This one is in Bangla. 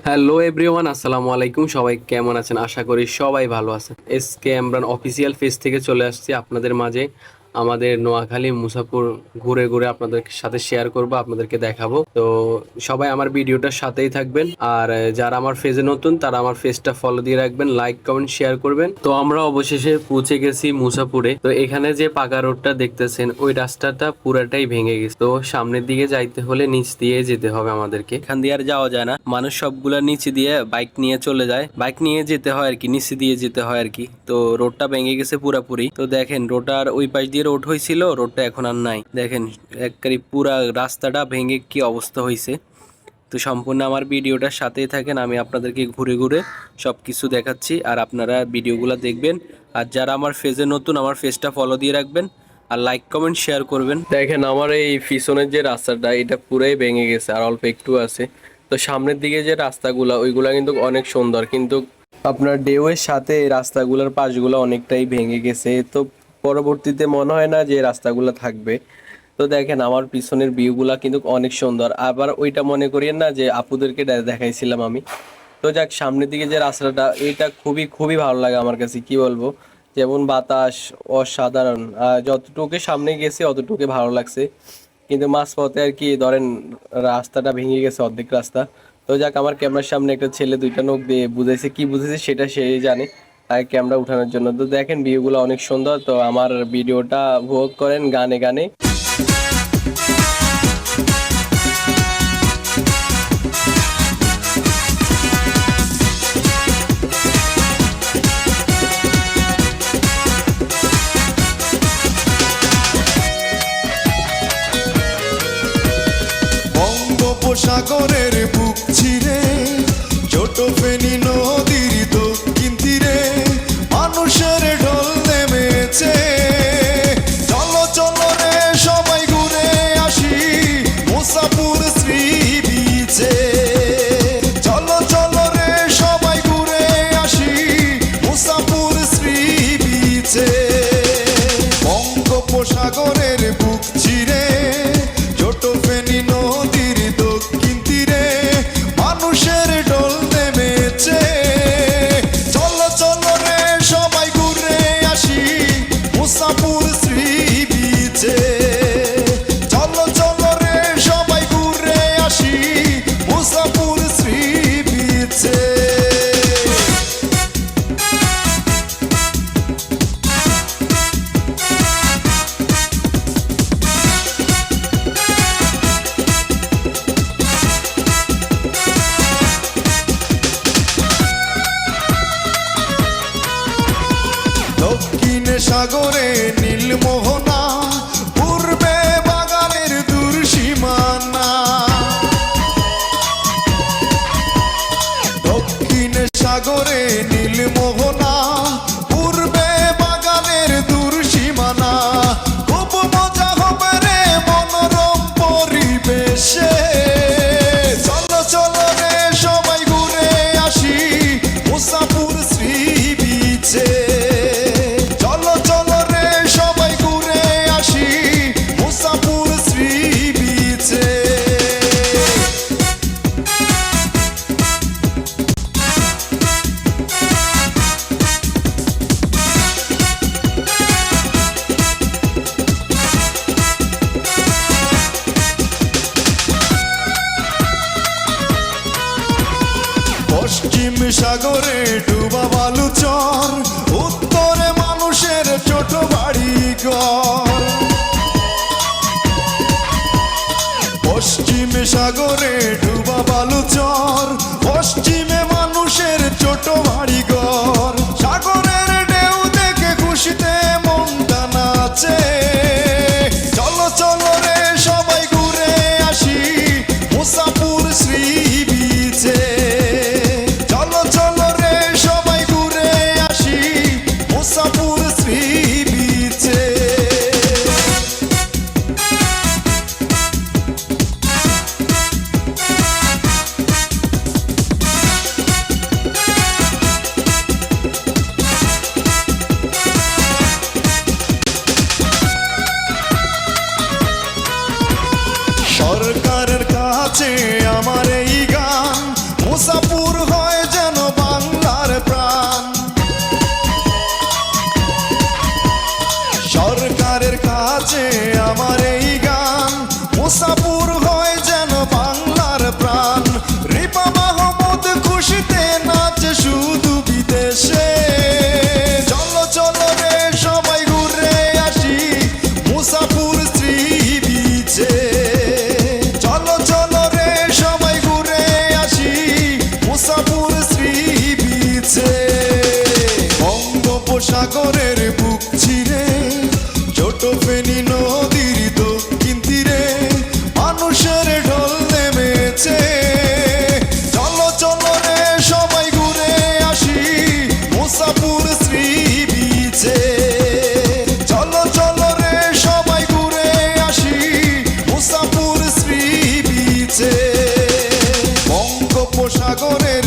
হ্যালো এভরিওয়ান, আসসালামু আলাইকুম। সবাই কেমন আছেন? আশা করি সবাই ভালো আছেন। এসকে এমরান অফিসিয়াল পেজ থেকে চলে আসছি আপনাদের মাঝে। আমাদের নোয়াখালী মুসাপুর ঘুরে ঘুরে আপনাদের সাথে শেয়ার করব, আপনাদেরকে দেখাবো। তো সবাই আমার ভিডিওটার সাথেই থাকবেন। আর যারা আমার পেজে নতুন তারা আমার পেজটা ফলো দিয়ে রাখবেন, লাইক কমেন্ট শেয়ার করবেন। তো আমরা অবশেষে পৌঁছে গেছি মুসাপুরে। তো এখানে যে পাকা রোডটা দেখতেছেন ওই রাস্তাটা পুরাটাই ভেঙে গেছে। তো সামনের দিকে যাইতে হলে নিচ দিয়ে যেতে হবে আমাদেরকে, এখান দিয়ে আর যাওয়া যায় না। মানুষ সবগুলা নিচে দিয়ে বাইক নিয়ে চলে যায়, বাইক নিয়ে যেতে হয় আর কি, নিচে দিয়ে যেতে হয় আর কি। তো রোডটা ভেঙে গেছে পুরাপুরি। তো দেখেন রোডটার ওই পাশ দিয়ে রোড হয়েছিল, রোডটা এখন আর নাই। দেখেন একবারে পুরা রাস্তাটা ভেঙে কি অবস্থা হয়েছে। তো সম্পূর্ণ আমার ভিডিওটার সাথেই থাকেন, আমি আপনাদেরকে ঘুরে ঘুরে সব কিছু দেখাচ্ছি আর আপনারা ভিডিওগুলো দেখবেন। আর যারা আমার পেজে নতুন আমার পেজটা ফলো দিয়ে রাখবেন আর লাইক কমেন্ট শেয়ার করবেন। দেখেন আমার এই পিছনের যে রাস্তাটা এটা পুরাই ভেঙে গেছে আর অল্প একটু আছে। তো সামনের দিকে যে রাস্তাগুলা ওইগুলা কিন্তু অনেক সুন্দর, কিন্তু আপনার ঢেউয়ের সাথে এই রাস্তাগুলোর পাশগুলো অনেকটাই ভেঙে গেছে। তো পরবর্তীতে মনে হয় না যে রাস্তাগুলো থাকবে। তো দেখেন আমার পিছনের ভিউগুলা কিন্তু অনেক সুন্দর। আবার ওইটা মনে করিয়েন না যে আপুদেরকে দেখাইছিলাম আমি। তো যাক, সামনের দিকে যে রাস্তাটা এটা খুবই খুবই ভালো লাগে আমার কাছে, কি বলবো। যেমন বাতাস অসাধারণ, যতটুকু সামনে গেছে অতটুকু ভালো লাগছে। কিন্তু মাঝপথে আর কি ধরেন রাস্তাটা ভেঙে গেছে অর্ধেক রাস্তা। তো যাক, আমার ক্যামেরার সামনে একটা ছেলে দুইটা নখ দিয়ে বুঝাইছে, কি বুঝেছে সেটা সেই জানে। আর ক্যামেরা উঠানোর জন্য তো দেখেন ভিউগুলো অনেক সুন্দর। তো আমার ভিডিওটা উপভোগ করেন গানে গানে। বঙ্গোপসাগরের বুক চিরে ছোট ফেনী নদীর দক্ষিণ তীরে মানুষের ঢল নেমেছে। চলো চলো রে সবাই ঘুরে আসি মুসাপুর শ্রী বিচে। চলো চলো রে সবাই ঘুরে আসি মুসাপুর শ্রী বিচে। বঙ্গোপসাগরের বুক চিরে ছোট ফেনী নদীর দক্ষিণ তীরে মানুষের ঢল নেমেছে। চলো চলো রে সবাই ঘুরে আসি মুসাপুর শ্রী বিচে। চলো চলো রে সবাই ঘুরে আসি মুসাপুর শ্রী বিচে। দক্ষিণে সাগরে নীলমোহনা, পূর্বে বাগানের দূর সীমানা। দক্ষিণে সাগরে নীলমোহনা, পূর্বে বাগানের দূর সীমানা। খুব মজা হবে রে মনোরম পরিবেশে। চলো চলো রে সবাই ঘুরে আসি মুসাপুর শ্রী বিচে। চলো চলো রে সবাই ঘুরে আসি মুসাপুর শ্রী বিচে। পশ্চিম সাগরে ডুবা বালু চর, উত্তরে মানুষের ছোট বাড়ি ঘর। পশ্চিম সাগরে ডুবা বালু চর, পশ্চিমে মানুষের ছোট বাড়ি ঘর। সাগরের ঢেউ দেখে খুশিতে মনটা নাচে। চলো চলো রে সবাই ঘুরে আসি মুসাপুর শ্রী বিচে। চলো চলো রে সবাই ঘুরে আসি মুসাপুর শ্রী বিচে। উপসাগরের